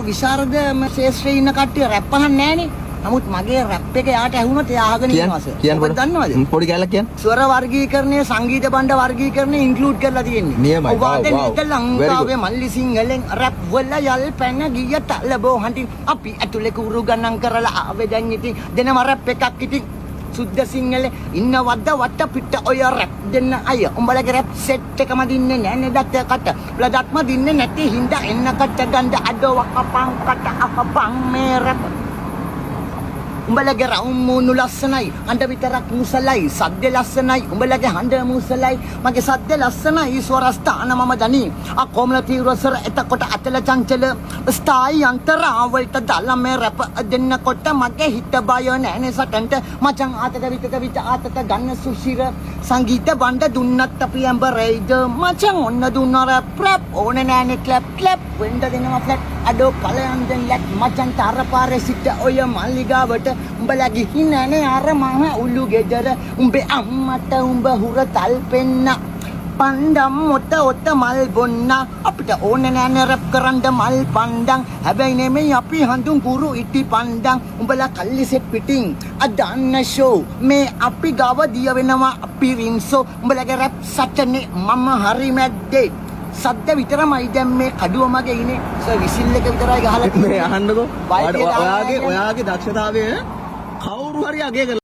විශාරද ශේෂ්ත්‍රයේ ඉන්න කට්ටිය රැප් අහන්නේ නැහනේ. නමුත් මගේ රැප් එක යාට ඇහුනොත් එයා අහගෙන ඉන්නවා සර්. ඔබ දන්නවද? පොඩි කැලක් කියන්න. ස්වර වර්ගීකරණය, සංගීත භණ්ඩ වර්ගීකරණය ඉන්ක්ලූඩ් කරලා තියෙන්නේ. නියමයි. ඔබ ලංකාවේ මල්ලි සිංහලෙන් රැප් වල යල් පැන ගිය තලබෝ හන්ටින් අපි ඇතුලේ කුරු ගණන් කරලා ආවේ දැන් ඉතින් දෙනම රැප් එකක් ඉතින් සුද්ධ සිංහල ඉන්නවද වට පිට ඔය රැප් දෙන්න අය උඹලගේ රැප් සෙට් එකම දින්නේ නැහැ නේද කට බ්ලඩක්ම දින්නේ නැති හින්දා එන්න කට ගඳ අඩවක් අපං කට අපං මේ රැප් උඹලගේ රවුම් මූණු ලස්සනයි හඬ විතරක් මුසලයි සද්ද ලස්සනයි උඹලගේ හඬ මුසලයි මගේ සද්ද ලස්සනයි ස්වරස්ථාන මම දනි කොමල තීව්‍රසර එතකොට අතල චංචල ස්ථායි අන්තරාවලට දාලා මේ රැප් දෙන්නකොට මගේ හිත බය නැනේ සටන්ට මචං ආතක විත ආතක ගන්න සුශිර සංගීත බණ්ඩ දුන්නත් අපි ඇඹරයිද මචං ඔන්න දුන්න රැප් ඕනේ නැනේ ක්ලැප් වෙන්න දෙනවා ෆ්ලැට් අඩෝ ඵලයන් දෙන් ලැට් මචං තරපාරේ සිට ඔය මල්ලිගාවට උඹලා ගිහින් නැනේ අර මහ උළු ගෙදර උඹේ අම්මට උඹ හුරතල් පෙන්න පණ්ඩම් ඔත මල් බොන්න අපිට ඕනේ නැනේ රැප් කරන්න මල් පණ්ඩම් හැබැයි නෙමෙයි අපි හඳුන් කුරු ඉටි පණ්ඩම් උඹලා කල්ලිසෙත් පිටින් අදන්න ෂෝ මේ අපි ගව දිය වෙනවා අපි රින්සෝ උඹලගේ රැප් සටනේ මම හරි මැද්දේ සද්ද විතරමයි දැන් මේ කඩුව මගේ ඉන්නේ සර් විසිල් එක විතරයි ගහලා මේ අහන්නකෝ ඔයාගේ දක්ෂතාවය කවුරු හරි අගය